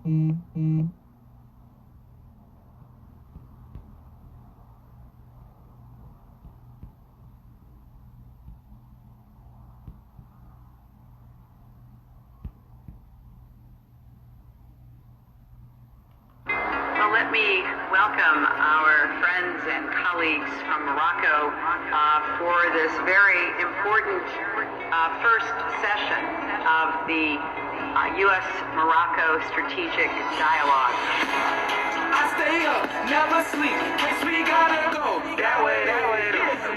Let me welcome our friends and colleagues from Morocco for this very important first session of the U.S.-Morocco Strategic Dialogue. I stay up, never sleep, case we gotta go. That way,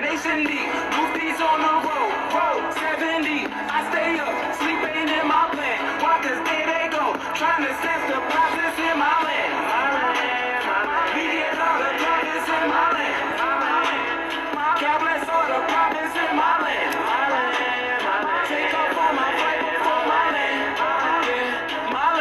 Nation deep, Mufti's on the road, 70. I stay up, sleep ain't in my plan. Why? Cause there they go, trying to snatch the profits in my land. We get all the profits in my land. God bless all the profits in my land. Take off all my flight before my land. My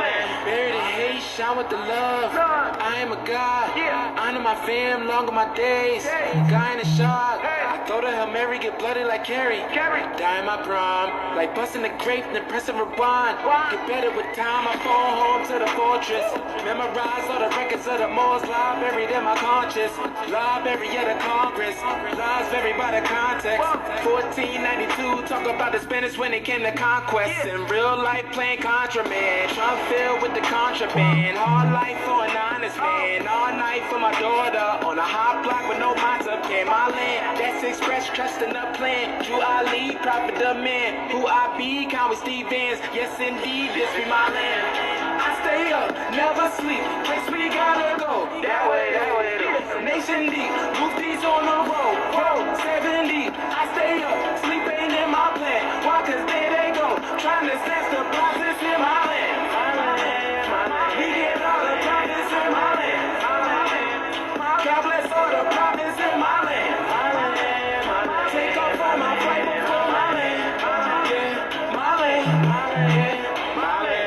land. Bury the hate, shine with the love. I am a God. Honor my fam, longer my days. Guy in the shot. I throw the Hail Mary, get blooded like Carrie. Die in my prime, like busting the grape, then pressing rewind. Get better with time, I fall home to the fortress. Memorize all the records of the Moors, library in my conscience. Library of the Congress, lies vary by the context. 1492, talk about the Spanish when it came to conquest. In real life, playing contraband, trying to fill with the contraband. Hard life for an honest man, all night for my daughter. On a hot block with no matzah, can my land. That's express trust in the plan. You Ali, prophet the man. Who I be, Conway Stevens. Yes indeed, this be my land. I stay up, never sleep, place we gotta go. That way, Nation deep, Mufti's on the road, 70. I stay up, sleep ain't in my plan. Why? Cause there they go, trying to snatch the profits in my land. We get all the profits in my land. God bless all the profits in my land. Take off all my flight before my land. My land.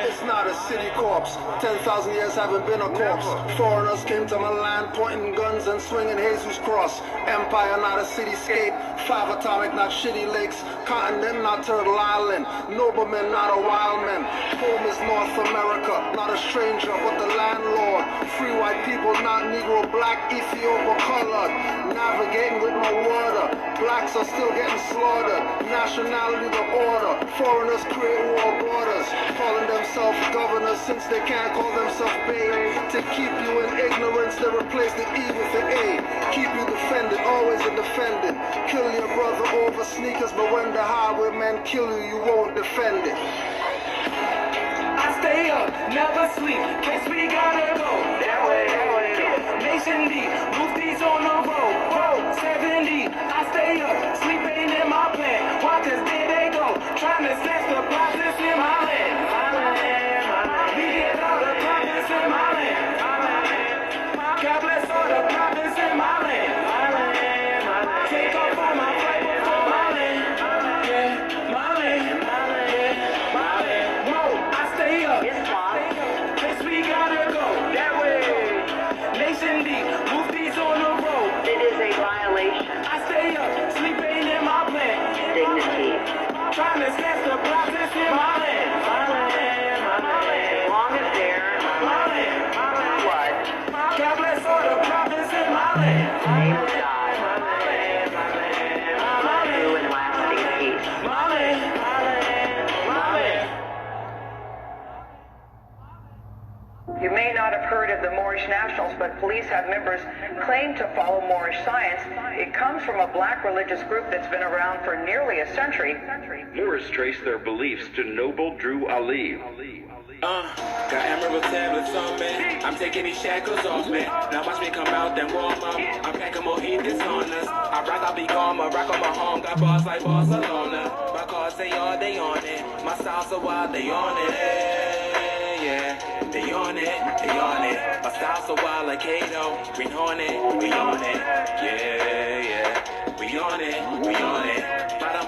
It's not a city corpse. 10,000 years haven't been a corpse. Foreigners came to my land, pointing guns and swinging Jesus cross. Empire, not a cityscape. 5 atomic, not shitty lakes. Continent, not Turtle Island. Noblemen, not a wild man. Home is North America, not a stranger, but the landlord. Free white people, not Negro, black, Ethiopia, colored. Navigating with no water. Blacks are still getting slaughtered. Nationality, the order. Foreigners create war borders. Calling themselves governors since they can't call themselves babe. To keep you in ignorance, they replace the E with the A. Keep you defended, always a defendant. Kill your brother over sneakers, but when the highwaymen kill you, you won't defend it. I stay up, never sleep, case we gotta go. That way, Nation deep, Mufti's on the road, 70. I stay up, sleep ain't in my plan. Why? Cause there they go, trying to snatch the profits in my land. We get all the profits in my land. God bless all the profits in my land. Take off all my flight before my land. My land. Whoa, I stay up. Place we gotta go. That way. Nation deep, Mufti's on the road. It is a violation. I stay up, sleep ain't in my plan. Dignity. Trying to snatch the profits in my land. As long as there's blood, God bless all the profits in my land. name of God, true and lasting peace. My land. You may not have heard of the Moorish nationals, but police have members claim to follow Moorish science. It comes from a black religious group that's been around for nearly a century. Moors trace their beliefs to noble Drew Ali. Got emerald tablets on me. I'm taking these shackles off me. Now watch me come out and warm up. I'm packing more heat this on us. I rock, I'll be gone, my rock on my home. Got bars like Barcelona. My cars, they on it. My styles so wild, they on it. Yeah, they on it. My style's so wild like Kato. Green Hornet, we on it. Yeah. We on it. Bottom,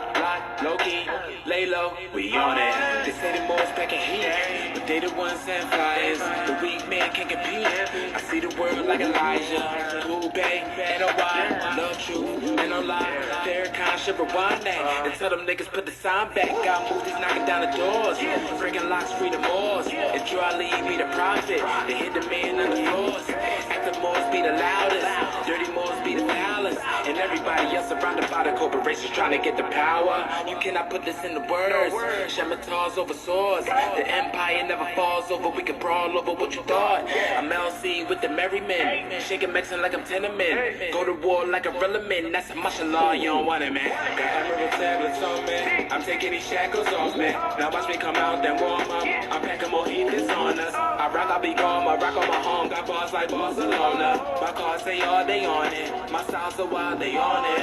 low-key, lay low, we on it. They say the Moors packing heat, but they the ones send flyers. The weak man can't compete. I see the world like Elijah. Blue Bay, N-O-Y, love truth, and no lie. Farrakhan should rewind that and tell them niggas put the sign back. Got movies knocking down the doors, breaking locks, free the Moors. And Drew Ali be the prophet, they hit the man on the floors. Active Moors be the loudest, dirty Moors be the foulest, and everybody else surrounded by the corporations trying to get the power. You cannot put this in the words. Shemitahs over swords. The empire never falls over. We can brawl over what you thought. I'm LC with the merry men, shaking Mexican like I'm tenement. Go to war like a relevant. That's a martial law. You don't want it, man. Got emerald tablets on me. I'm taking these shackles off me. Now watch me come out, then warm up. I'm packing more heat that's on us. I rock, I be gone. I rock on my home. Got bars like Barcelona. My cars say all they on it. My style's so wild, they on it.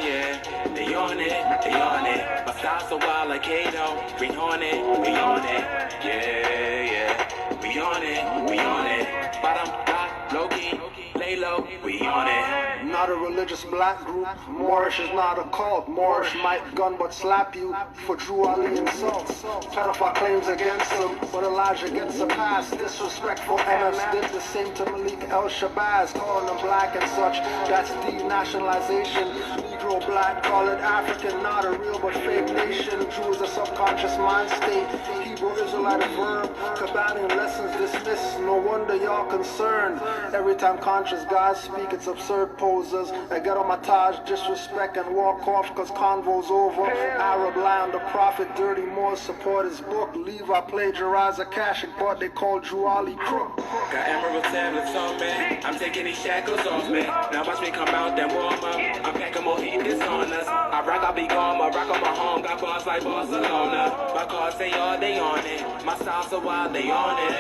Yeah, they on it, they on it. My style's so wild like Kato. Green Hornet, we on it. Yeah, we on it, we on it. Bottom, block, low-key, lay low, we on it. Not a religious black group. Moorish is not a cult. Moorish might gun but slap you for Drew Ali insults. Pedophile claims against him, but Elijah gets a pass. Disrespectful MS did the same to Malik El Shabazz, calling them black and such. That's denationalization. Negro black, call it African, not a real but fake nation. Jew is a subconscious mind state. Hebrew Israelite verb. Cabanian lessons dismissed. No wonder y'all concerned. Every time conscious guys speak, it's absurd posers. I get on my Taj, disrespect and walk off cause convo's over. Arab lie on the prophet, dirty Moors support his book. Levi plagiarize a cash but they call Drew Ali crook. Got emerald tablets on me. I'm taking these shackles off me. Now watch me come out, then warm up. I'm packing more heat that's on us. I rock, I be gone. I rock on my home. Got bars like Barcelona. My cars say all they on it. My style's so wild, they on it.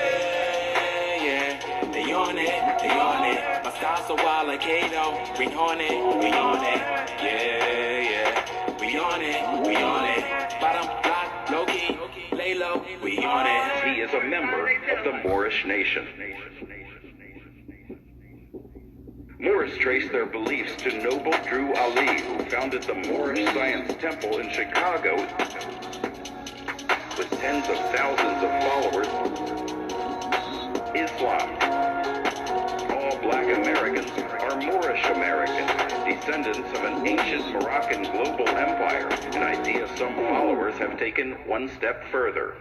Yeah, they on it, they on it. My style's so wild like Kato. Green Hornet, we on it. Yeah, we on it, we on it. Bottom, block, low-key, lay low, we on it. He is a member of the Moorish nation. Moors trace their beliefs to noble Drew Ali, who founded the Moorish Science Temple in Chicago with tens of thousands of followers. Islam. All black Americans are Moorish Americans, descendants of an ancient Moroccan global empire, an idea some followers have taken one step further.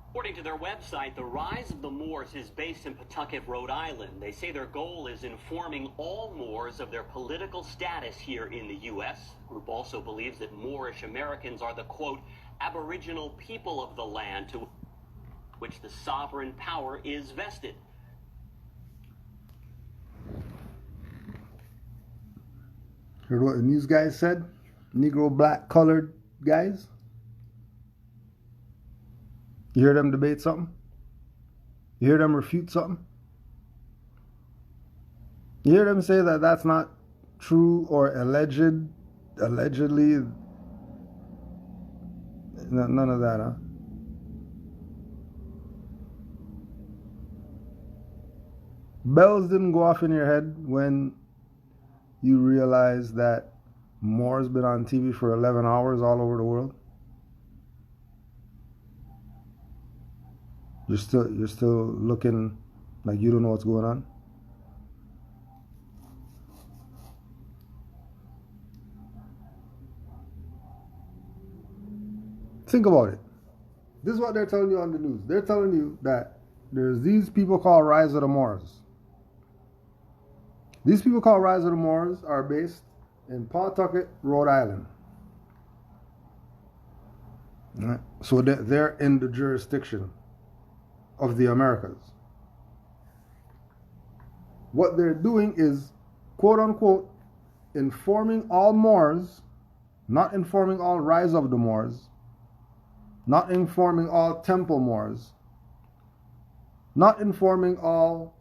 According to their website, the rise of the Moors is based in Pawtucket, Rhode Island. They say their goal is informing all Moors of their political status here in the U.S. The group also believes that Moorish Americans are the, quote, aboriginal people of the land to which the sovereign power is vested. Heard what the news guys said? Negro, black, colored guys? You hear them debate something? You hear them refute something? You hear them say that that's not true or allegedly? None of that, huh? Bells didn't go off in your head when you realized that Moore's been on TV for 11 hours all over the world? You're still looking like you don't know what's going on? Think about it. This is what they're telling you on the news. They're telling you that there's these people called Rise of the Moors. These people called Rise of the Moors are based in Pawtucket, Rhode Island. Right? So they're in the jurisdiction of the Americas. What they're doing is, quote unquote, informing all Moors, not informing all Rise of the Moors, not informing all Temple Moors, not informing all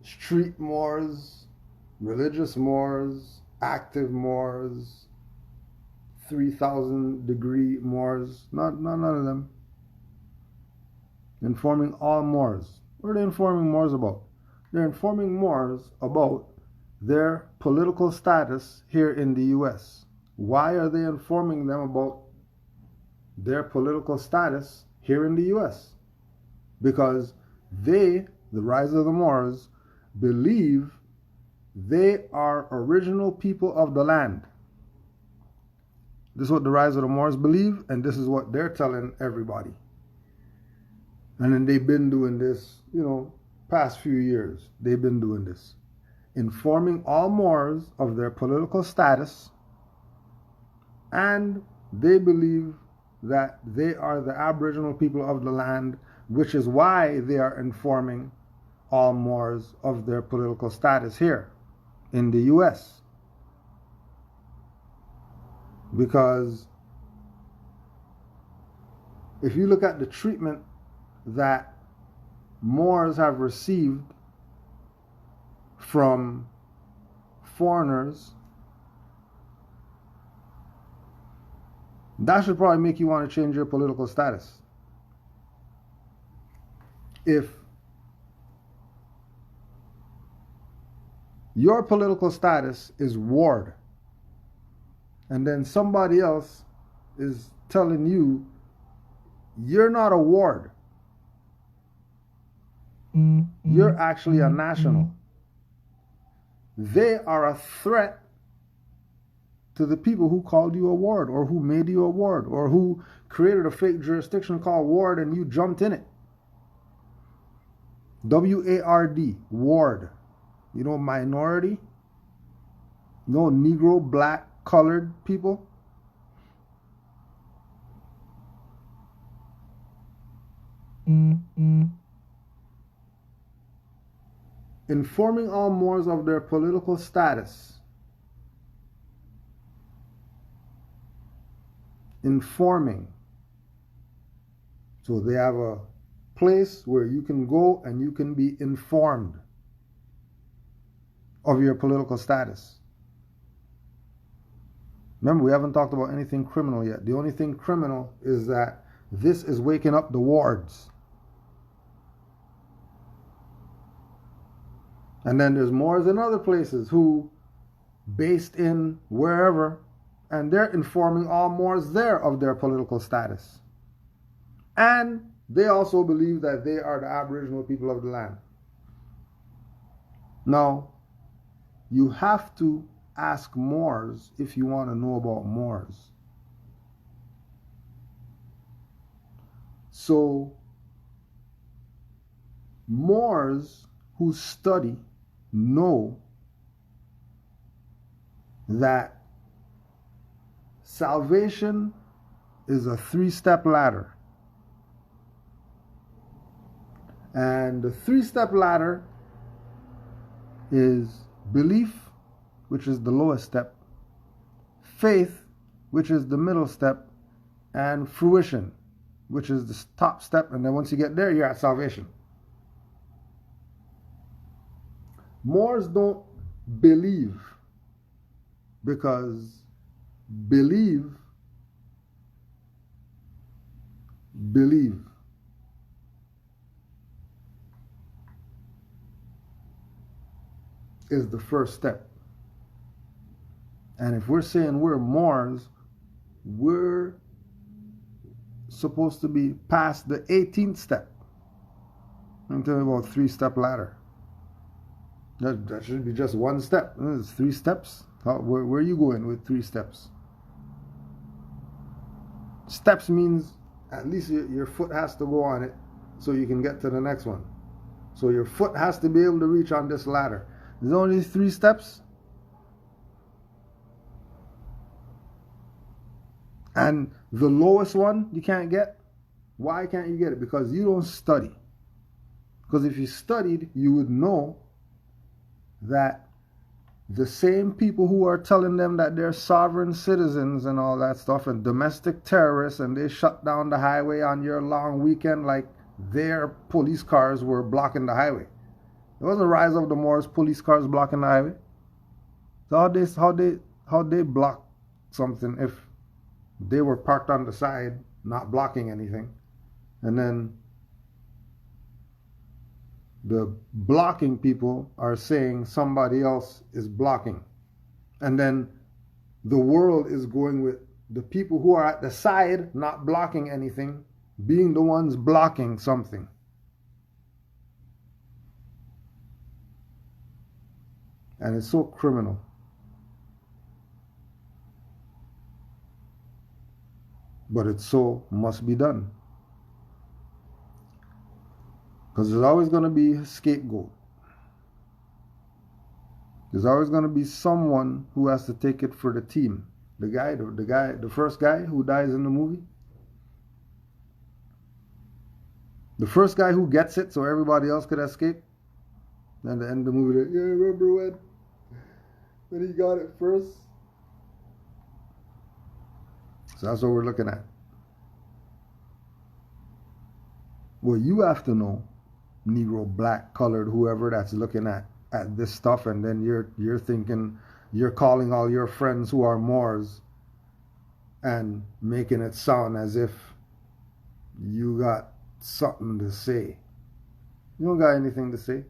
street Moors, religious Moors, active Moors, 3,000-degree Moors, none of them. Informing all Moors. What are they informing Moors about? They're informing Moors about their political status here in the US. Why are they informing them about their political status here in the US? Because they, the Rise of the Moors, believe they are original people of the land. This is what the Rise of the Moors believe, and this is what they're telling everybody. And then they've been doing this, past few years. They've been doing this. Informing all Moors of their political status, and they believe that they are the aboriginal people of the land, which is why they are informing all Moors of their political status here in the US. Because if you look at the treatment that Moors have received from foreigners, that should probably make you want to change your political status. If your political status is ward, and then somebody else is telling you you're not a ward, you're actually a national. They are a threat to the people who called you a ward, or who made you a ward, or who created a fake jurisdiction called ward and you jumped in it. W-A-R-D, ward. Minority? Negro, black, colored people. Informing all Moors of their political status. Informing. So they have a place where you can go and you can be informed of your political status. Remember, we haven't talked about anything criminal yet. The only thing criminal is that this is waking up the wards. And then there's Moors in other places who, based in wherever, and they're informing all Moors there of their political status. And they also believe that they are the aboriginal people of the land. Now, you have to ask Moors if you want to know about Moors. So, Moors who study know that salvation is a 3-step ladder. And the 3-step ladder is belief, which is the lowest step, faith, which is the middle step, and fruition, which is the top step. And then once you get there, you're at salvation. Moors don't believe, because believe is the first step. And if we're saying we're Moors, we're supposed to be past the 18th step. I'm talking about 3-step ladder. That should be just one step. There's 3 steps. Where are you going with 3 steps? Steps means at least your foot has to go on it so you can get to the next one. So your foot has to be able to reach on this ladder. There's only 3 steps. And the lowest one you can't get. Why can't you get it? Because you don't study. Because if you studied, you would know that the same people who are telling them that they're sovereign citizens and all that stuff, and domestic terrorists, and they shut down the highway on your long weekend like their police cars were blocking the highway. There wasn't a Rise of the Moors police cars blocking the highway. So how they block something if they were parked on the side, not blocking anything? And then the blocking people are saying somebody else is blocking. And then the world is going with the people who are at the side not blocking anything being the ones blocking something. And it's so criminal. But it so must be done. Because there's always going to be a scapegoat. There's always going to be someone who has to take it for the team. The first guy who dies in the movie. The first guy who gets it so everybody else could escape. And the end of the movie, yeah, remember when he got it first? So that's what we're looking at. Well, you have to know, Negro, black, colored, whoever that's looking at this stuff, and then you're thinking, you're calling all your friends who are Moors and making it sound as if you got something to say. You don't got anything to say.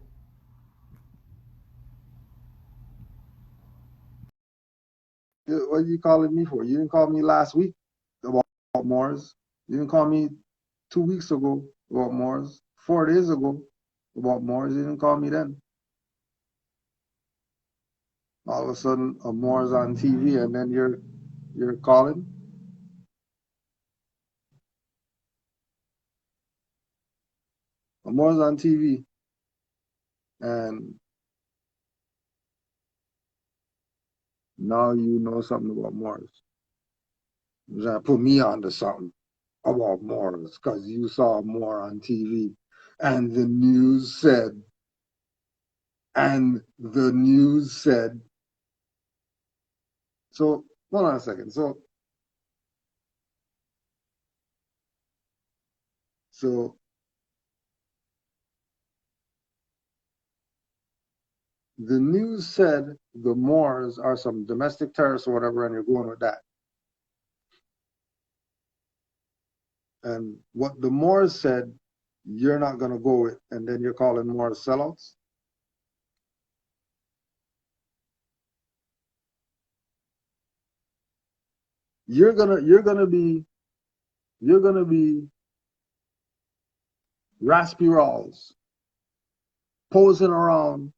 What are you calling me for? You didn't call me last week about Moors. You didn't call me 2 weeks ago about Moors. 4 days ago about Moors. You didn't call me then. All of a sudden, a Moors on TV, and then you're calling. A Moors on TV, and now you know something about Moors. You're trying to put me onto something about Moors because you saw more on TV, and the news said. So, hold on a second. So the news said the Moors are some domestic terrorists or whatever, and you're going with that. And what the Moors said, you're not going to go with, and then you're calling Moors sellouts? You're gonna be raspy rolls posing around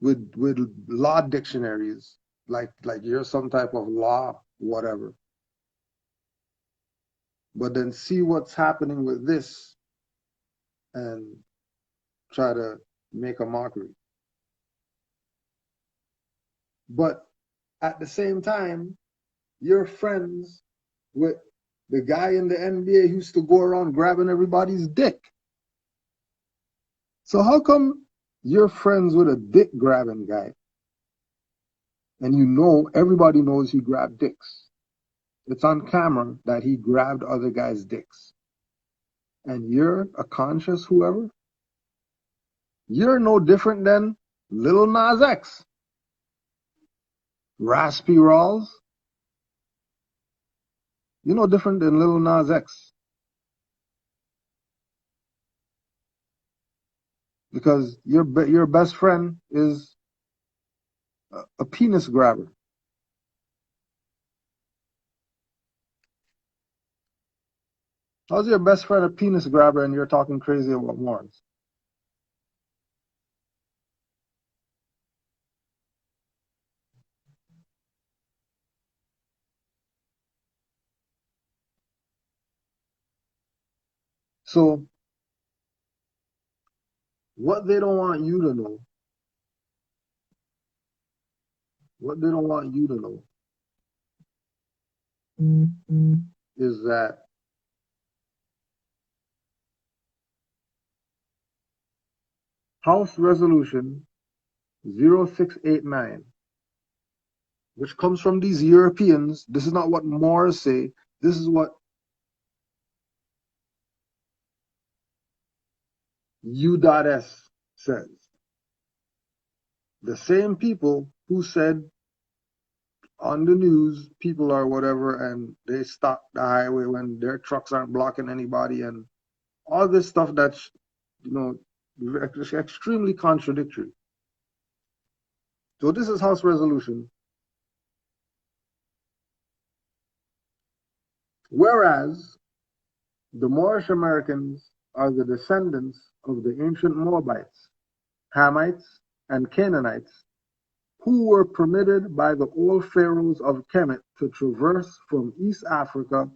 with law dictionaries like you're some type of law whatever, but then see what's happening with this and try to make a mockery. But at the same time, you're friends with the guy in the NBA who used to go around grabbing everybody's dick. So how come you're friends with a dick grabbing guy and you know everybody knows he grabbed dicks? It's on camera that he grabbed other guys' dicks. And you're a conscious whoever? You're no different than Lil Nas X. Raspy Rawls. You're no different than Lil Nas X. Because your best friend is a penis grabber. How's your best friend a penis grabber and you're talking crazy about Moors? So, what they don't want you to know, is that House Resolution 0689, which comes from these Europeans, this is not what Moors say, this is what U.S. says. The same people who said on the news, people are whatever, and they stop the highway when their trucks aren't blocking anybody, and all this stuff that's, extremely contradictory. So this is House Resolution. Whereas the Moorish Americans are the descendants of the ancient Moabites, Hamites, and Canaanites, who were permitted by the old pharaohs of Kemet to traverse from East Africa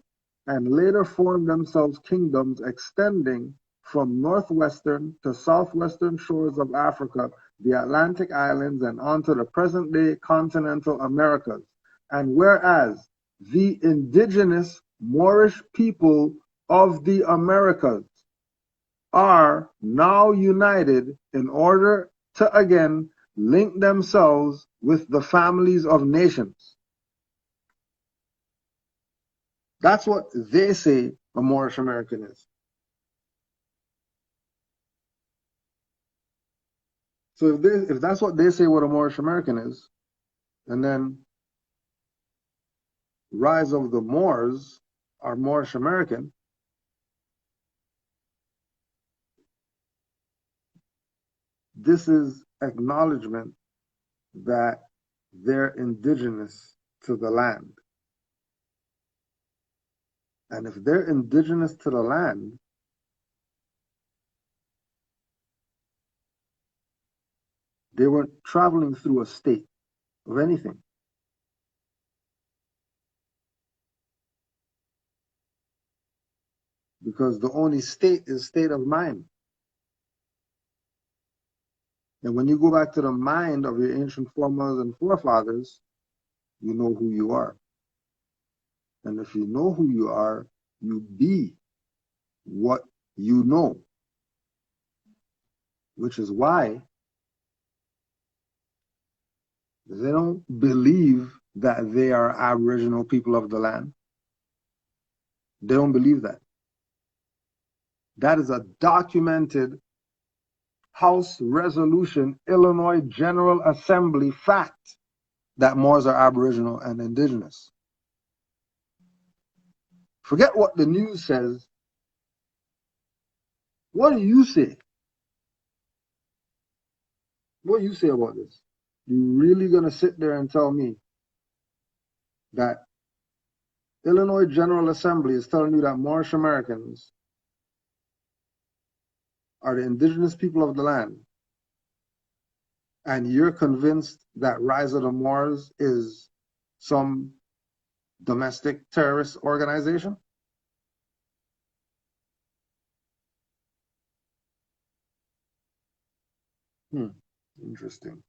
and later form themselves kingdoms extending from northwestern to southwestern shores of Africa, the Atlantic islands, and onto the present-day continental Americas. And whereas the indigenous Moorish people of the Americas are now united in order to again link themselves with the families of nations. That's what they say a Moorish American is. So if that's what they say what a Moorish American is, and then Rise of the Moors are Moorish American, this is acknowledgement that they're indigenous to the land. And if they're indigenous to the land, they weren't traveling through a state of anything. Because the only state is state of mind. And when you go back to the mind of your ancient foremothers and forefathers, you know who you are. And if you know who you are, you be what you know. Which is why they don't believe that they are Aboriginal people of the land. They don't believe that. That is a documented House Resolution, Illinois General Assembly fact that Moors are Aboriginal and indigenous. Forget what the news says. What do you say? What do you say about this? You really gonna sit there and tell me that Illinois General Assembly is telling you that Moorish Americans are the indigenous people of the land, and you're convinced that Rise of the Moors is some domestic terrorist organization? Interesting.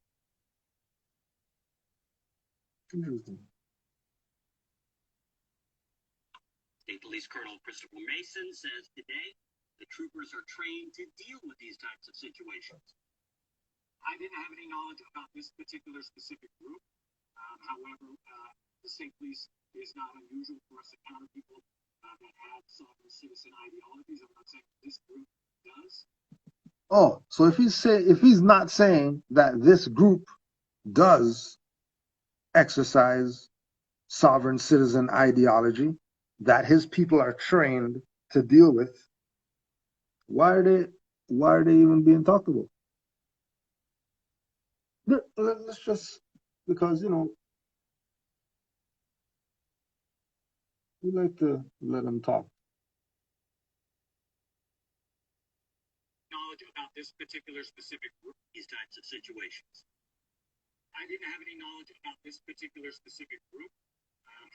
Interesting. State Police Colonel Christopher Mason says today the troopers are trained to deal with these types of situations. I didn't have any knowledge about this particular specific group. However, the state police is not unusual for us to encounter people that have sovereign citizen ideologies. I'm not saying this group does. Oh, so if he's not saying that this group does exercise sovereign citizen ideology that his people are trained to deal with, why are they even being talked about? Let's just, because we like to let them talk. Knowledge about this particular specific group, these types of situations. I didn't have any knowledge about this particular specific group.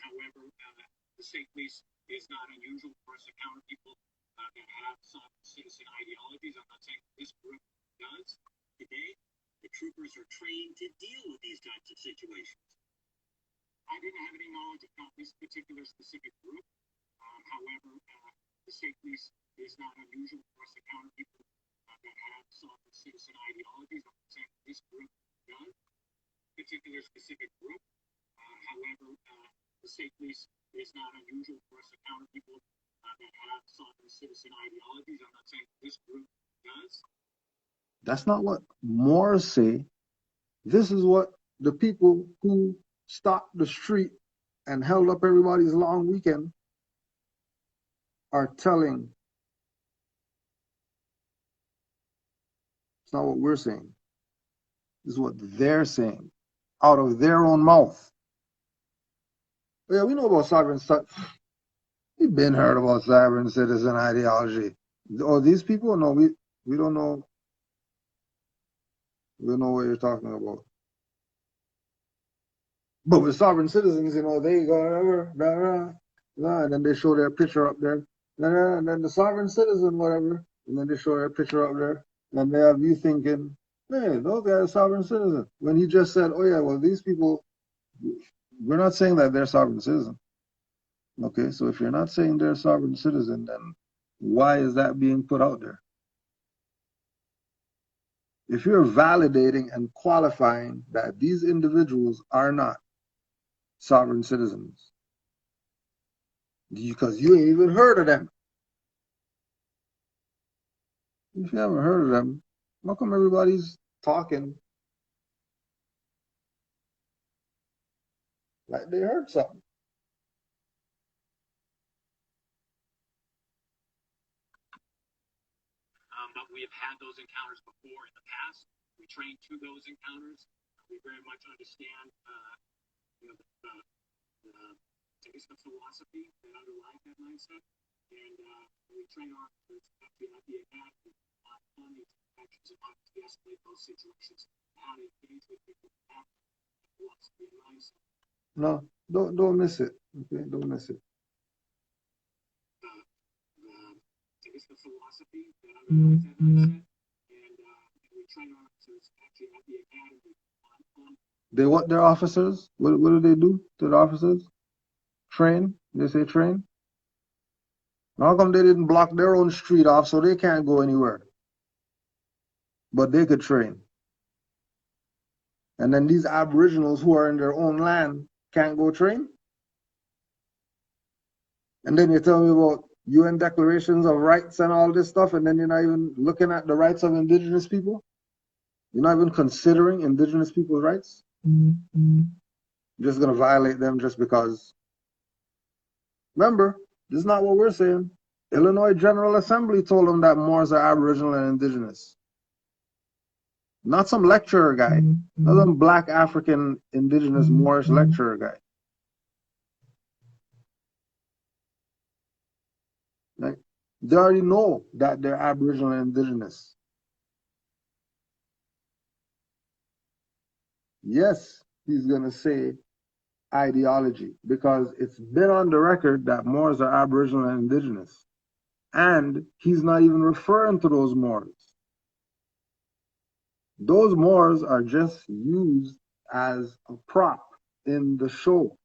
However, the state police is not unusual for us to encounter people that have sovereign citizen ideologies. I'm not saying this group does. Today, the troopers are trained to deal with these types of situations. I didn't have any knowledge about this particular specific group. However, the state police is not unusual for us to encounter people that have sovereign citizen ideologies. I'm not saying this group does. Particular specific group. However, the state police is not unusual for us to encounter people that have sovereign citizen ideologies. I'm not saying this group does. That's not what Moors say. This is what the people who stopped the street and held up everybody's long weekend are telling It's not what we're saying. This is what they're saying out of their own mouth. Yeah, we know about sovereign stuff. We've been heard about sovereign citizen ideology. Oh, these people? No, we don't know. We don't know what you're talking about. But with sovereign citizens, you know, they go, and then they show their picture up there. And then the sovereign citizen, whatever, and then they show their picture up there. And they have you thinking, hey, those guys are sovereign citizens. When he just said, oh, yeah, well, these people, we're not saying that they're sovereign citizen. Okay, so if you're not saying they're a sovereign citizen, then why is that being put out there? If you're validating and qualifying that these individuals are not sovereign citizens, because you ain't even heard of them. If you haven't heard of them, how come everybody's talking like they heard something? But we have had those encounters before in the past. We train to those encounters. We very much understand, the philosophy that underlies that mindset, and we train our officers actually at the academy on these actions and how to de-escalate those situations, how to engage with people, philosophy and mindset. No, don't miss it. Okay, don't miss it. It's the philosophy that underlies that mindset, and we train our officers actually at the academy on. They what their officers? What do they do to the officers? Train? They say train? How come they didn't block their own street off so they can't go anywhere? But they could train. And then these aboriginals who are in their own land can't go train? And then you tell me about UN declarations of rights and all this stuff, and then you're not even looking at the rights of indigenous people? You're not even considering indigenous people's rights? You're just going to violate them just because. Remember, this is not what we're saying. Illinois General Assembly told them that Moors are aboriginal and indigenous. Not some lecturer guy. Not some black African indigenous Moorish lecturer guy. Like, they already know that they're aboriginal and indigenous. Yes, he's going to say ideology because it's been on the record that Moors are aboriginal and indigenous. And he's not even referring to those Moors. Those Moors are just used as a prop in the show.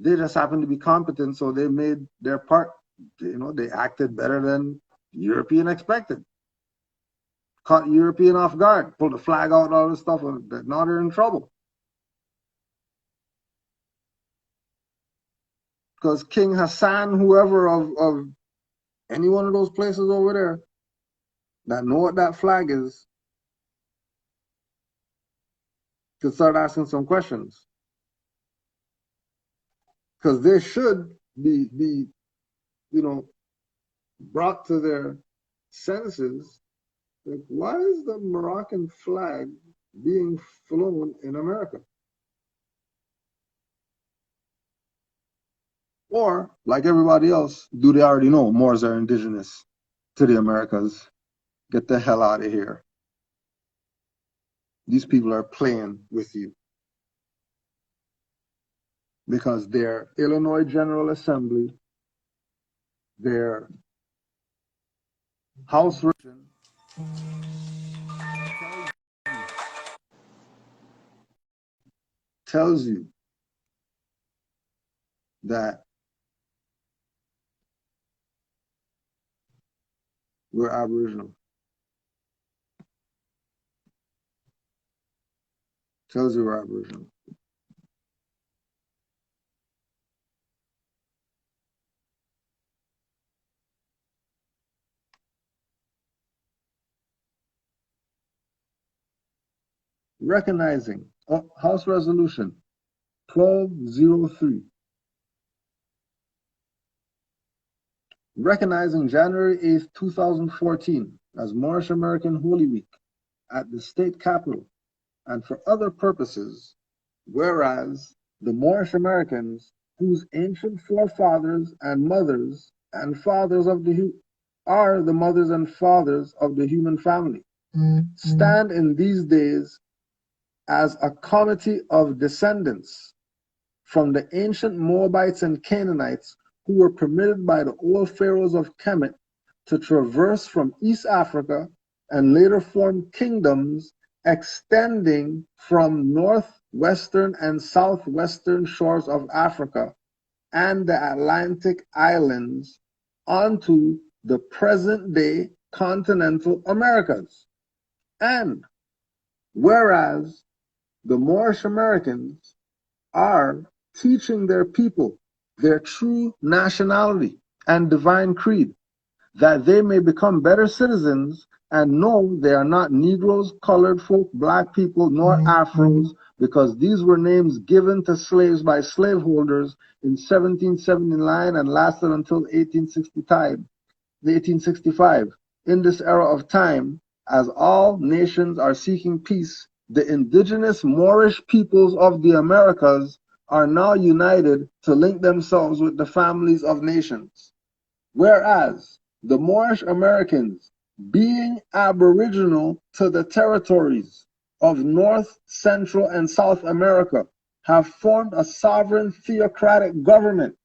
They just happen to be competent, so they made their part. You know, they acted better than European expected. Caught European off guard, pulled the flag out and all this stuff, and now they're in trouble. Because King Hassan, whoever of any one of those places over there that know what that flag is, could start asking some questions. Because they should be, you know, brought to their senses. Like, why is the Moroccan flag being flown in America? Or, like everybody else, do they already know Moors are indigenous to the Americas? Get the hell out of here. These people are playing with you. Because their Illinois General Assembly, their House version, tells you that we're Aboriginal. Tells you we're Aboriginal. Recognizing House Resolution 1203. Recognizing January 8th, 2014 as Moorish American Holy Week at the state capitol and for other purposes, whereas the Moorish Americans, whose ancient forefathers and mothers and fathers of the are the mothers and fathers of the human family, stand in these days as a comity of descendants from the ancient Moabites and Canaanites who were permitted by the old pharaohs of Kemet to traverse from East Africa and later form kingdoms extending from northwestern and southwestern shores of Africa and the Atlantic islands onto the present-day continental Americas. And whereas the Moorish Americans are teaching their people their true nationality and divine creed, that they may become better citizens and know they are not Negroes, colored folk, black people, nor Afros, because these were names given to slaves by slaveholders in 1779 and lasted until 1865. In this era of time, as all nations are seeking peace, the indigenous Moorish peoples of the Americas are now united to link themselves with the families of nations. Whereas the Moorish Americans, being aboriginal to the territories of North, Central, and South America, have formed a sovereign theocratic government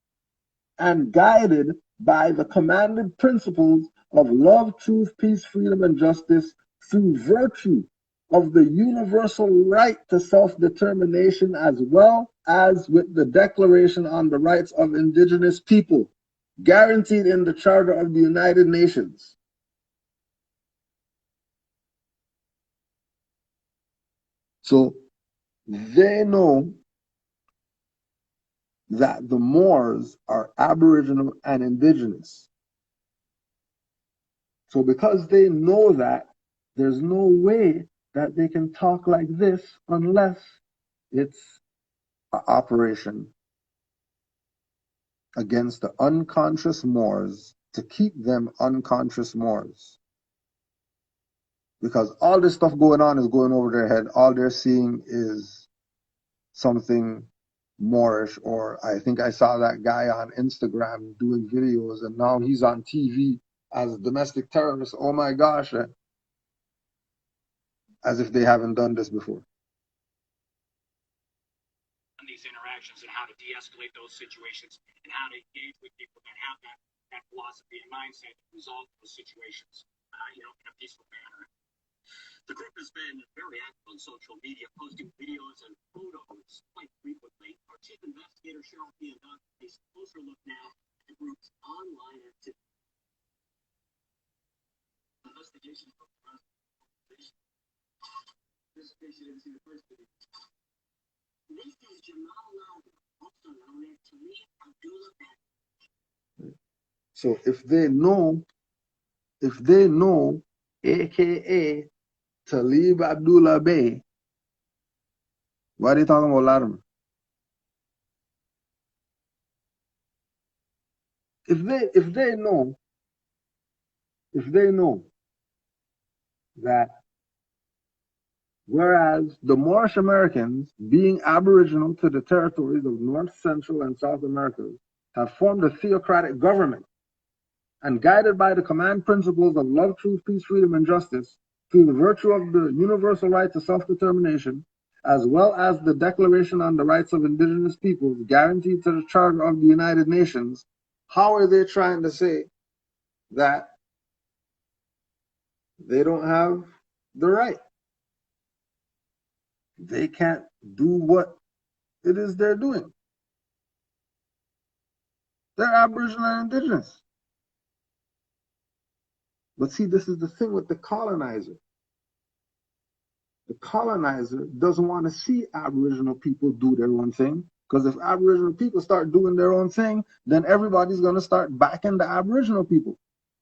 and guided by the commanded principles of love, truth, peace, freedom, and justice through virtue of the universal right to self-determination, as well as with the Declaration on the Rights of Indigenous People, guaranteed in the Charter of the United Nations. So they know that the Moors are aboriginal and indigenous. So because they know that, there's no way that they can talk like this unless it's an operation against the unconscious Moors to keep them unconscious Moors. Because all this stuff going on is going over their head. All they're seeing is something Moorish, or I think I saw that guy on Instagram doing videos and now he's on TV as a domestic terrorist. Oh my gosh. As if they haven't done this before. These interactions and how to de-escalate those situations and how to engage with people that have that philosophy and mindset to resolve those situations, in a peaceful manner. The group has been very active on social media, posting videos and photos quite frequently. Our chief investigator, Cheryl Piandon, takes a closer look now at the group's online activity. Investigation of the organization. This case, you didn't see the first video. This is Canaanland, also known as Abdullah. So if they know, aka Talib Abdullah Bey, why are they talking about Latimer? If they know that whereas the Moorish Americans, being aboriginal to the territories of North, Central, and South America, have formed a theocratic government and guided by the command principles of love, truth, peace, freedom, and justice through the virtue of the universal right to self-determination, as well as the Declaration on the Rights of Indigenous Peoples guaranteed to the Charter of the United Nations, how are they trying to say that they don't have the right? They can't do what it is they're doing. They're Aboriginal and Indigenous. But see, this is the thing with the colonizer. The colonizer doesn't want to see Aboriginal people do their own thing, because if Aboriginal people start doing their own thing, then everybody's going to start backing the Aboriginal people,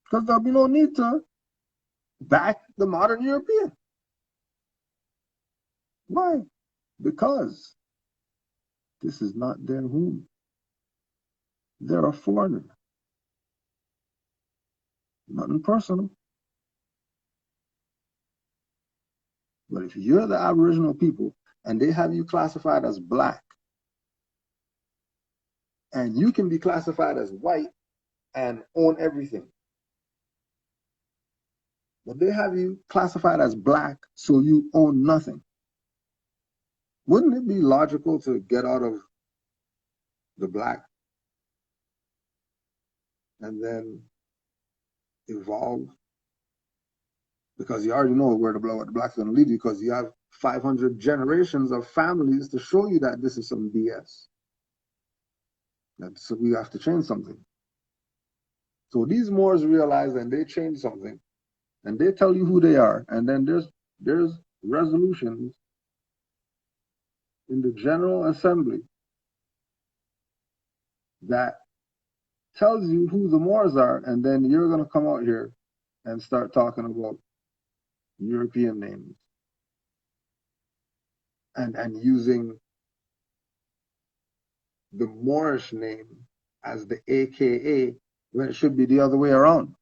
because there'll be no need to back the modern European. Why? Because this is not their home. They're a foreigner. Nothing personal. But if you're the Aboriginal people and they have you classified as black, and you can be classified as white and own everything, but they have you classified as black so you own nothing, wouldn't it be logical to get out of the black and then evolve? Because you already know where the black's going to lead you, because you have 500 generations of families to show you that this is some BS. So we have to change something. So these Moors realize and they change something, and they tell you who they are, and then there's resolutions in the General Assembly that tells you who the Moors are, and then you're going to come out here and start talking about European names and using the Moorish name as the AKA when it should be the other way around.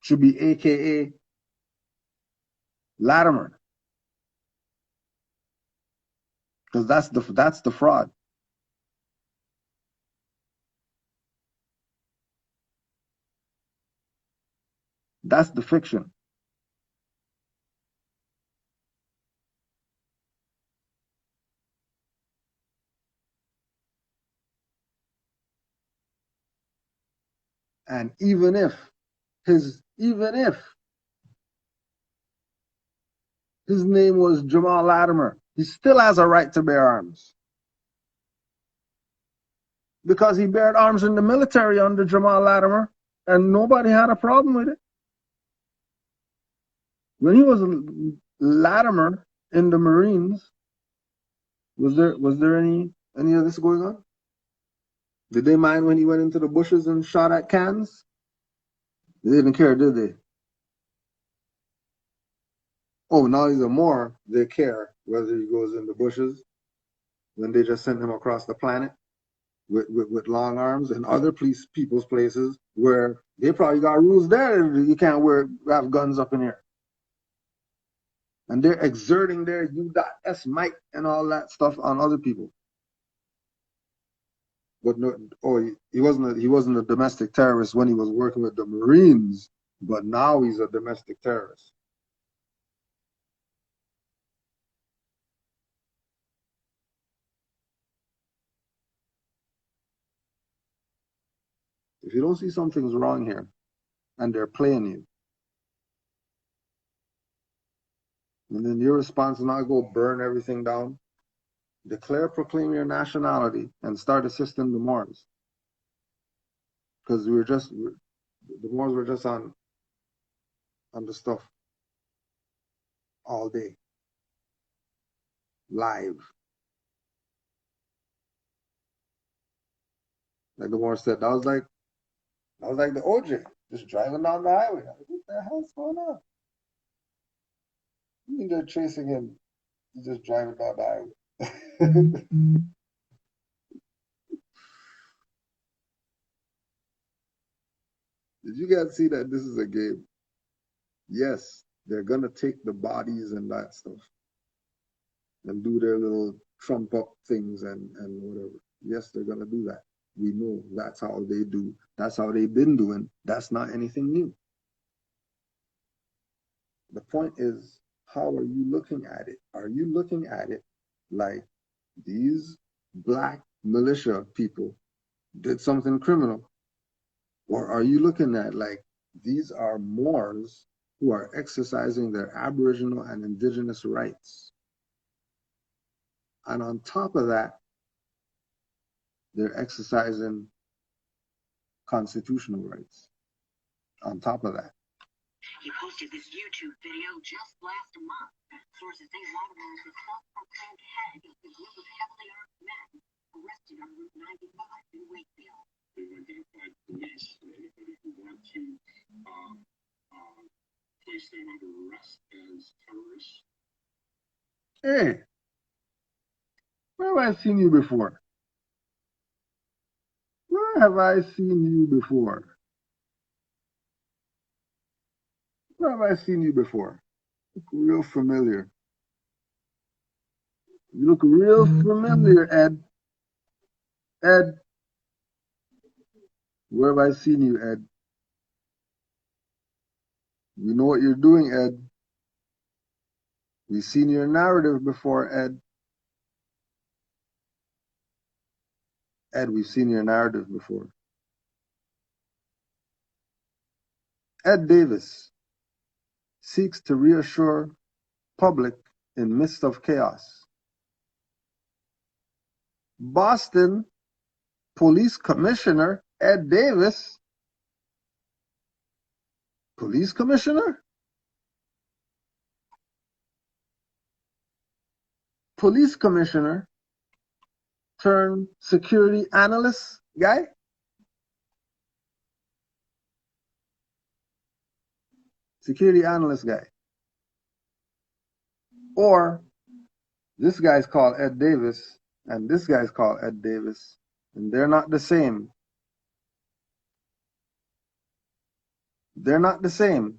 Should be AKA Latimer, because that's the fraud. That's the fiction. And even if his name was Jamal Latimer, he still has a right to bear arms, because he bared arms in the military under Jamal Latimer, and nobody had a problem with it. When he was Latimer in the Marines, was there any of this going on? Did they mind when he went into the bushes and shot at cans? They didn't care, did they? Oh, now he's a Moor. They care whether he goes in the bushes when they just sent him across the planet with long arms, and other people's places where they probably got rules there. You can't have guns up in here. And they're exerting their U.S. might and all that stuff on other people. But no, he wasn't a domestic terrorist when he was working with the Marines, but now he's a domestic terrorist. If you don't see something's wrong here, and they're playing you, and then your response is not go burn everything down, proclaim your nationality, and start assisting the Moors. Because the Moors were just on the stuff all day, live. Like the Moors said, that was like the OJ, just driving down the highway. Like, what the hell's going on? You mean they're chasing him? He's just driving down the highway. Did you guys see that this is a game? Yes, they're gonna take the bodies and that stuff and do their little trump up things and whatever. Yes, they're gonna do that. We know that's how they do. That's how they've been doing. That's not anything new. The point is, how are you looking at it? Are you looking at it like these black militia people did something criminal? Or are you looking at like these are Moors who are exercising their aboriginal and indigenous rights? And on top of that, they're exercising constitutional rights. On top of that. He posted this YouTube video just last month. Sources say Latimer is the self-proclaimed head of the group of heavily armed men arrested on Route 95 in Wakefield. They've identified police and anybody who want to place them under arrest as terrorists. Hey, where have I seen you before? Where have I seen you before? Where have I seen you before? You look real familiar. You look real familiar, Ed. Ed, where have I seen you, Ed? We know what you're doing, Ed. We've seen your narrative before, Ed. Ed, we've seen your narrative before. Ed Davis seeks to reassure public in midst of chaos. Boston Police Commissioner Ed Davis, police commissioner? Police commissioner turned security analyst guy? Security analyst guy. Or this guy's called Ed Davis, and this guy's called Ed Davis, and they're not the same. They're not the same.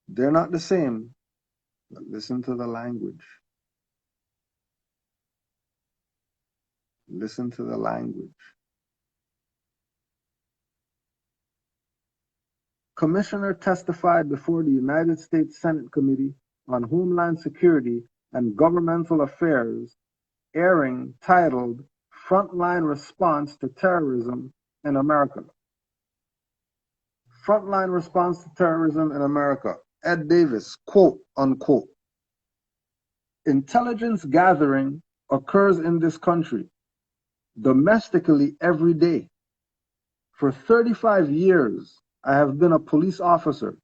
They're not the same. But listen to the language. Listen to the language. Commissioner testified before the United States Senate Committee on Homeland Security and Governmental Affairs, airing titled Frontline Response to Terrorism in America. Frontline Response to Terrorism in America. Ed Davis, quote, unquote. Intelligence gathering occurs in this country domestically every day. For 35 years, I have been a police officer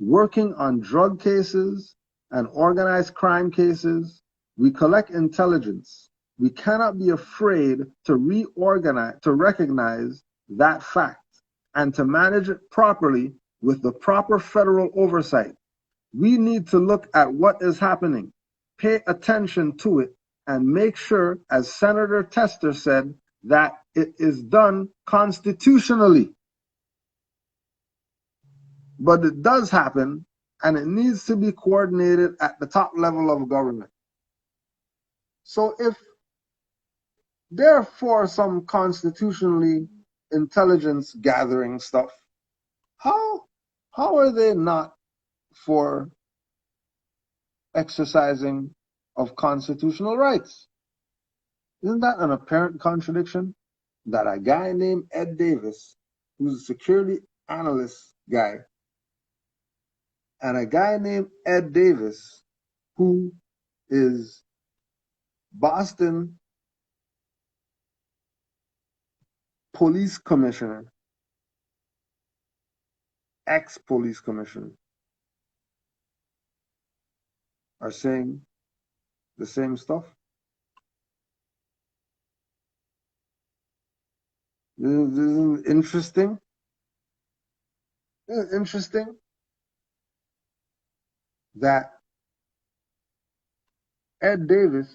working on drug cases and organized crime cases. We collect intelligence. We cannot be afraid to recognize that fact and to manage it properly with the proper federal oversight. We need to look at what is happening, pay attention to it, and make sure, as Senator Tester said, that it is done constitutionally. But it does happen, and it needs to be coordinated at the top level of government. So if they're for some constitutionally intelligence gathering stuff, how are they not for exercising of constitutional rights? Isn't that an apparent contradiction? That a guy named Ed Davis, who's a security analyst guy, and a guy named Ed Davis, who is Boston police commissioner, ex-police commissioner, are saying the same stuff? Isn't it interesting? Isn't it interesting that Ed Davis'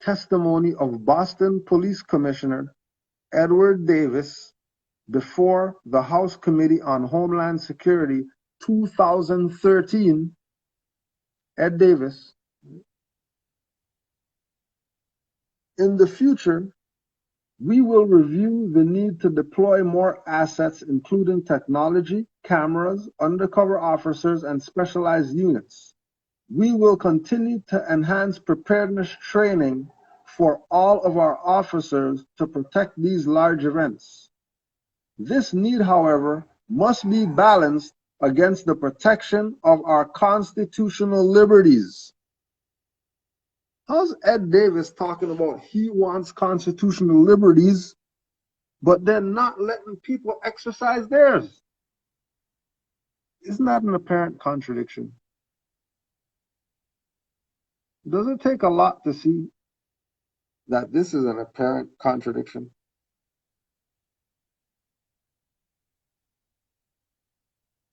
testimony of Boston Police Commissioner Edward Davis before the House Committee on Homeland Security 2013, Ed Davis, in the future, we will review the need to deploy more assets, including technology, cameras, undercover officers, and specialized units. We will continue to enhance preparedness training for all of our officers to protect these large events. This need, however, must be balanced against the protection of our constitutional liberties. How's Ed Davis talking about he wants constitutional liberties, but they're not letting people exercise theirs? Isn't that an apparent contradiction? Does it take a lot to see that this is an apparent contradiction?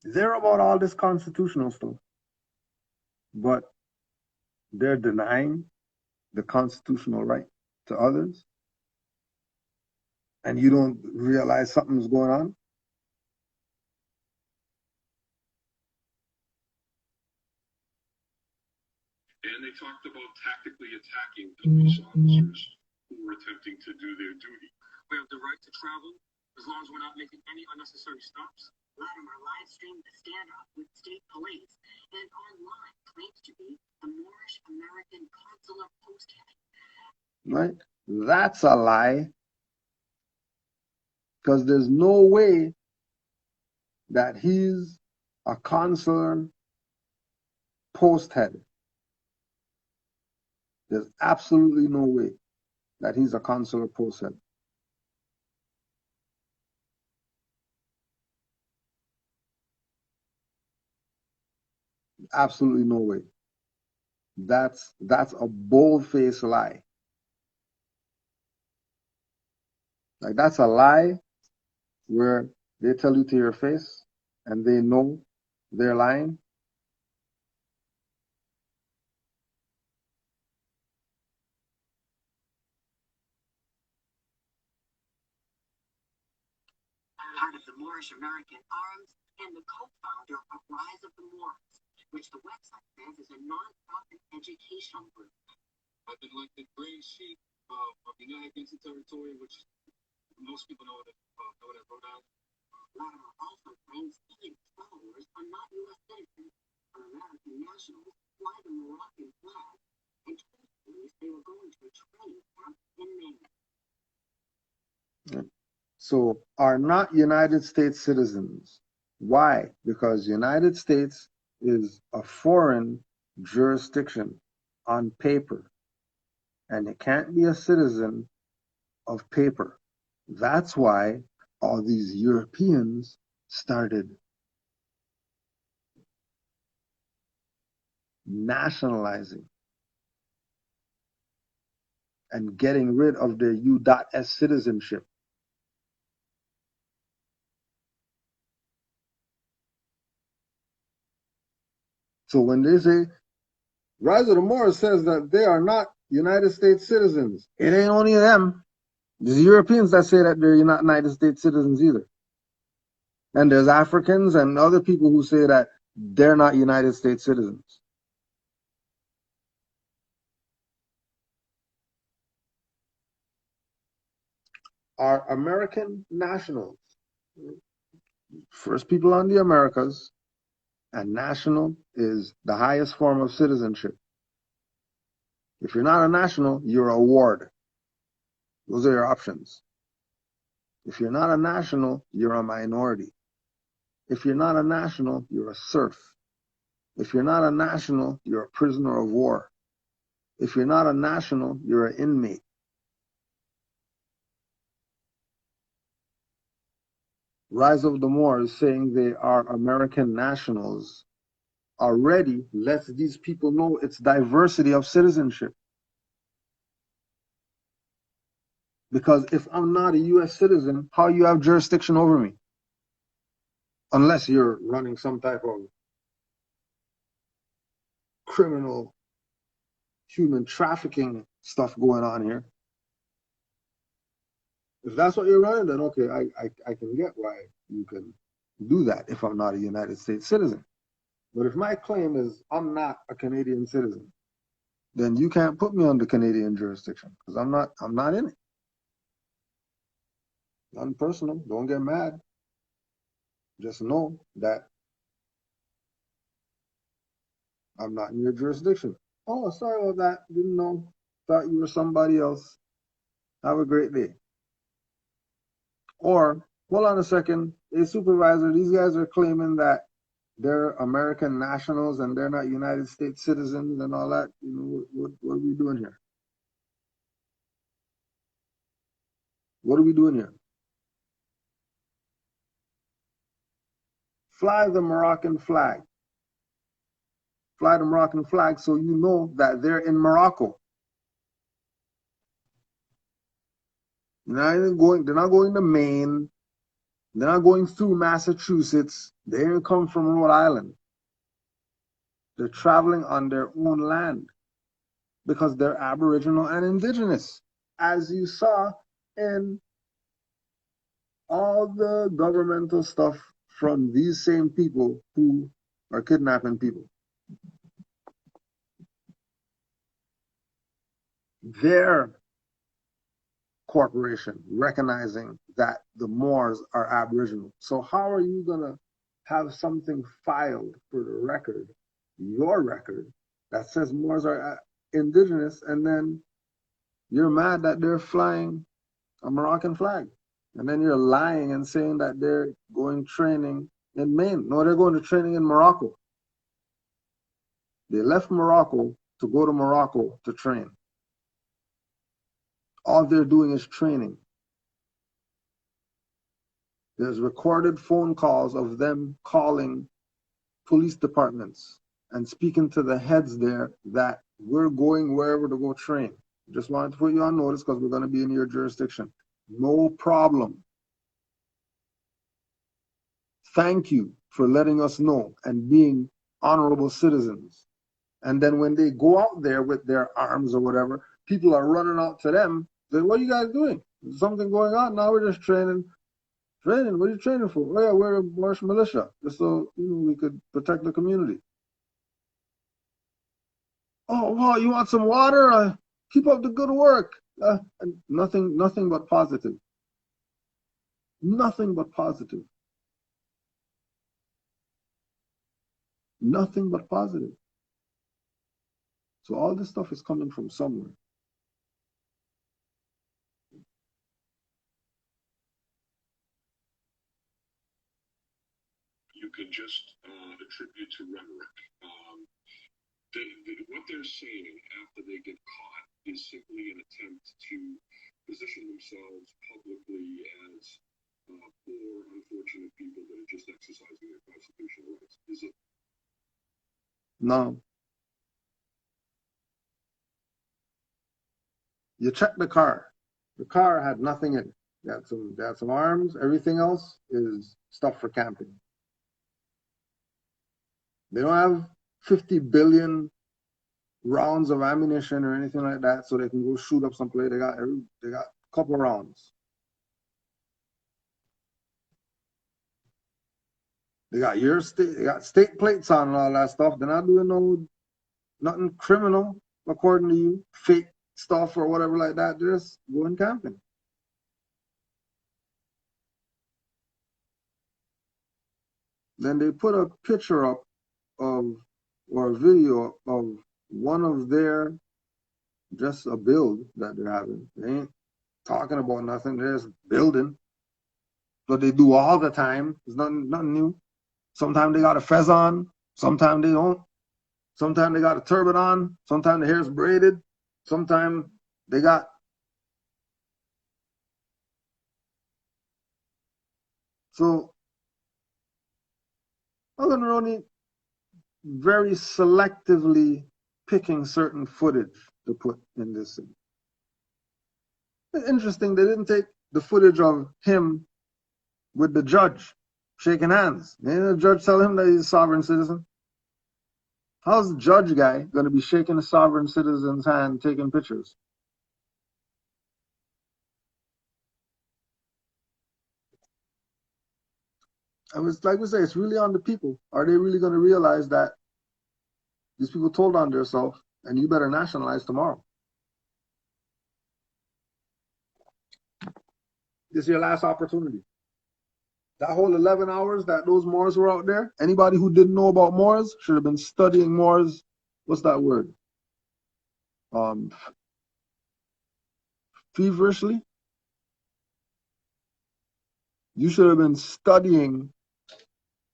They're about all this constitutional stuff, but they're denying the constitutional right to others. and you don't realize something's going on? And they talked about tactically attacking police officers who were attempting to do their duty. We have the right to travel as long as we're not making any unnecessary stops. Latimer live streamed the standoff with state police and online claims to be the Moorish American Consular post head. Right? That's a lie. Because there's no way that he's a consular post head. There's absolutely no way that he's a consular post head. Absolutely no way. That's a bold-faced lie. Like, that's a lie where they tell you to your face and they know they're lying. Part of the Moorish American Arms and the co-founder of Rise of the Moors, which the website says is a non-profit educational group. I've been like the gray sheep of United Against the Territory, which most people know that Rhode Island. Latimer also claims he and his followers are not U.S. citizens, are American nationals, fly the Moroccan flag, and told police they were going to a training camp in Maine. So are not United States citizens. Why? Because United States is a foreign jurisdiction on paper, and it can't be a citizen of paper. That's why all these Europeans started nationalizing and getting rid of their U.S. citizenship. So when they say, Rise of the Moors says that they are not United States citizens, it ain't only them. There's Europeans that say that they're not United States citizens either. And there's Africans and other people who say that they're not United States citizens. Are American nationals, first people on the Americas, and national is the highest form of citizenship. If you're not a national, you're a ward. Those are your options. If you're not a national, you're a minority. If you're not a national, you're a serf. If you're not a national, you're a prisoner of war. If you're not a national, you're an inmate. Rise of the Moors saying they are American nationals already lets these people know it's diversity of citizenship. Because if I'm not a U.S. citizen, how you have jurisdiction over me? Unless you're running some type of criminal human trafficking stuff going on here. If that's what you're running, then okay, I can get why you can do that if I'm not a United States citizen. But if my claim is I'm not a Canadian citizen, then you can't put me under Canadian jurisdiction because I'm not in it. Nothing personal. Don't get mad. Just know that I'm not in your jurisdiction. Oh, sorry about that. Didn't know. Thought you were somebody else. Have a great day. Or, hold on a second. Hey, supervisor, these guys are claiming that they're American nationals and they're not United States citizens and all that. You know, what are we doing here? What are we doing here? Fly the Moroccan flag. Fly the Moroccan flag so you know that they're in Morocco. They're not going to Maine. They're not going through Massachusetts. They didn't come from Rhode Island. They're traveling on their own land because they're aboriginal and indigenous, as you saw in all the governmental stuff from these same people who are kidnapping people. Their corporation recognizing that the Moors are aboriginal. So how are you going to have something filed for the record, your record, that says Moors are indigenous, and then you're mad that they're flying a Moroccan flag? And then you're lying and saying that they're going training in Maine. No, they're going to training in Morocco. They left Morocco to go to Morocco to train. All they're doing is training. There's recorded phone calls of them calling police departments and speaking to the heads there that we're going wherever to go train. Just wanted to put you on notice because we're going to be in your jurisdiction. No problem. Thank you for letting us know and being honorable citizens. And then when they go out there with their arms or whatever, people are running out to them. Say, what are you guys doing? There's something going on. Now we're just training. Training? What are you training for? Oh yeah, we're a Moorish militia, just so we could protect the community. Oh wow, you want some water? Keep up the good work. And nothing but positive. Nothing but positive. Nothing but positive. So all this stuff is coming from somewhere. You could just attribute to rhetoric. What they're saying after they get caught is simply an attempt to position themselves publicly as poor, unfortunate people that are just exercising their constitutional rights. Is it? No. You check the car. The car had nothing in it. They had some arms. Everything else is stuff for camping. They don't have 50 billion rounds of ammunition or anything like that, so they can go shoot up someplace. They got a couple rounds. They got state plates on and all that stuff. They're not doing nothing criminal according to you, fake stuff or whatever like that. They're just going camping. Then they put a picture up or a video of one of their, just a build that they're having. They ain't talking about nothing. They're just building. But they do all the time. It's nothing new. Sometimes they got a fez on. Sometimes they don't. Sometimes they got a turban on. Sometimes the hair's braided. Sometimes they got. So I'm going to only very selectively picking certain footage to put in this thing. It's interesting, they didn't take the footage of him with the judge shaking hands. Didn't the judge tell him that he's a sovereign citizen? How's the judge guy going to be shaking a sovereign citizen's hand taking pictures? And it's like we say, it's really on the people. Are they really going to realize that these people told on themselves and you better nationalize tomorrow? This is your last opportunity. That whole 11 hours that those Moors were out there, anybody who didn't know about Moors should have been studying Moors. What's that word? Feverishly. You should have been studying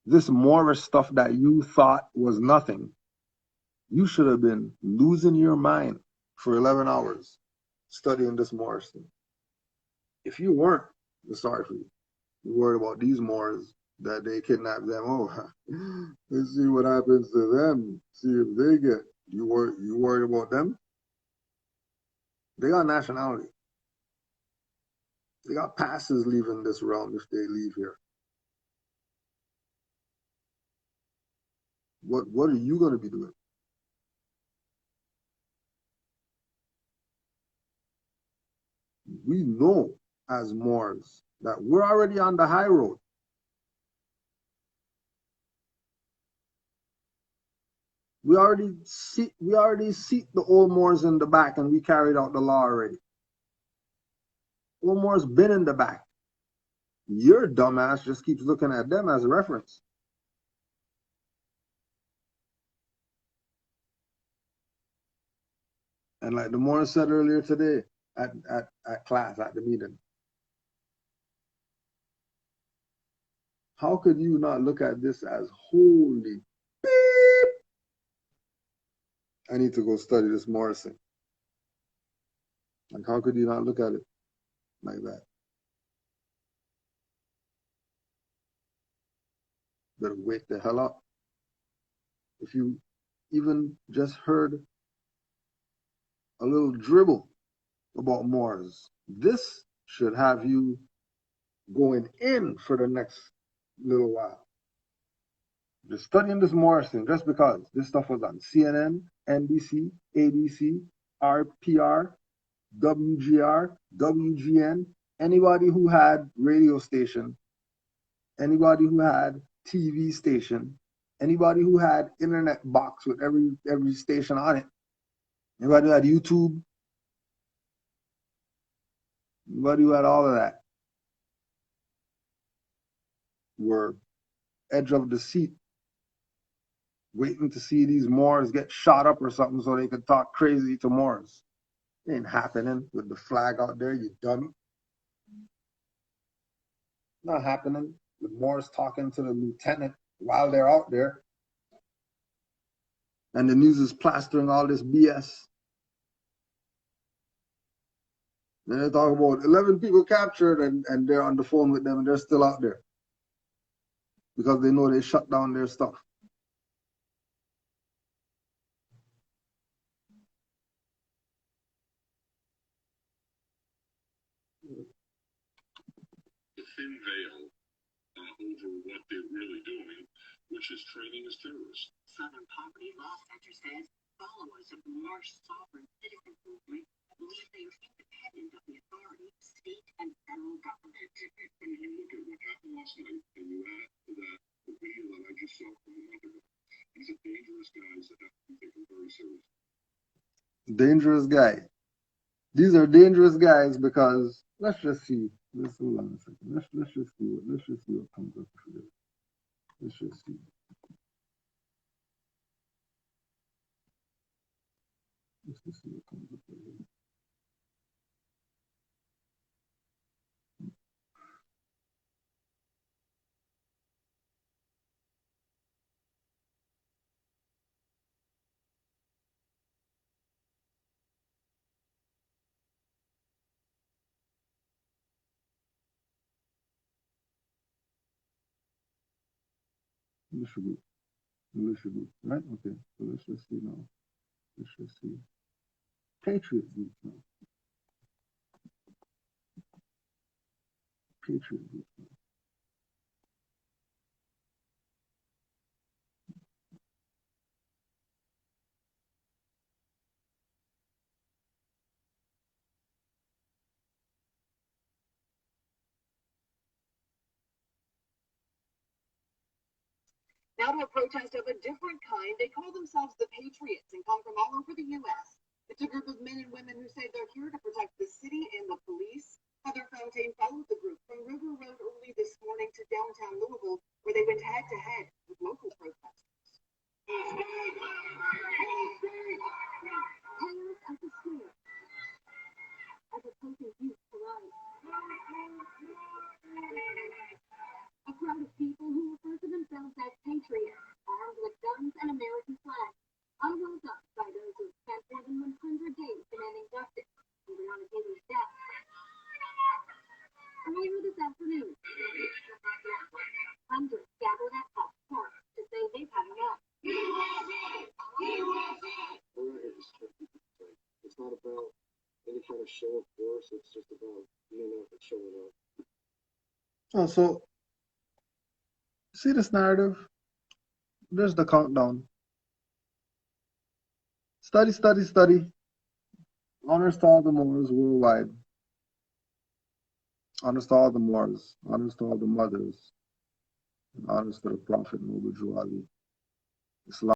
this Moorish stuff that you thought was nothing. You should have been losing your mind for 11 hours studying this Moorish thing. If you weren't, I'm sorry for you. You're worried about these Moors that they kidnap them. Oh, let's see what happens to them. See if they get. You worried about them? They got nationality. They got passes leaving this realm if they leave here. What are you going to be doing? We know as Moors that we're already on the high road. We already seat the old Moors in the back, and we carried out the law already. Old Moors been in the back. Your dumbass just keeps looking at them as a reference. And like the Moors said earlier today at class, at the meeting, how could you not look at this as holy beep? I need to go study this Morrison. Like, how could you not look at it like that? Better wake the hell up. If you even just heard a little dribble about Moors, this should have you going in for the next little while. Just studying this Morrison just because this stuff was on CNN, NBC, ABC, RPR, WGR, WGN, anybody who had radio station, anybody who had TV station, anybody who had internet box with every station on it, anybody who had YouTube, anybody who had all of that were edge of the seat waiting to see these Moors get shot up or something so they could talk crazy to Moors. It ain't happening with the flag out there, you dummy. Not happening with Moors talking to the lieutenant while they're out there. And the news is plastering all this BS. Then they talk about 11 people captured and they're on the phone with them and they're still out there because they know they shut down their stuff. The thin veil over what they're really doing, which is training as terrorists. Southern Poverty Law Center says followers of the Moorish sovereign citizen movement believe they are independent of the authority of state and federal government. And you look at what happened last night, and you add to that the video that I just saw from a month ago. These are dangerous guys that have to be taken very seriously. Dangerous guy. These are dangerous guys because let's just see. Hold on a second. Let's just see what comes up for this. Let's just see. Let's just see what comes up for this. Militia group, right? Okay, so let's just see now. Let's just see. Patriot group now. Patriot group now. Now to a protest of a different kind. They call themselves the Patriots and come from all over the U.S. It's a group of men and women who say they're here to protect the city and the police. Heather Fontaine followed the group from River Road early this morning to downtown Louisville, where they went head-to-head with local protesters. Chaos at the square as opposing youth collide. A crowd of people who refer to themselves as patriots, armed with guns and American flags, unrolled up by those who have spent more than 100 days demanding justice, even on occasion of death. Earlier this afternoon, hundreds gathered at Pop Park to say they've had enough. It's not about any kind of show of force, it's just about being up and showing up. Oh, so see this narrative? There's the countdown. Study, study, study. Honors to all the Moors worldwide. Honest to all the Moors, honest to all the mothers, and honest to the Prophet Noble Jew Ali. Islam.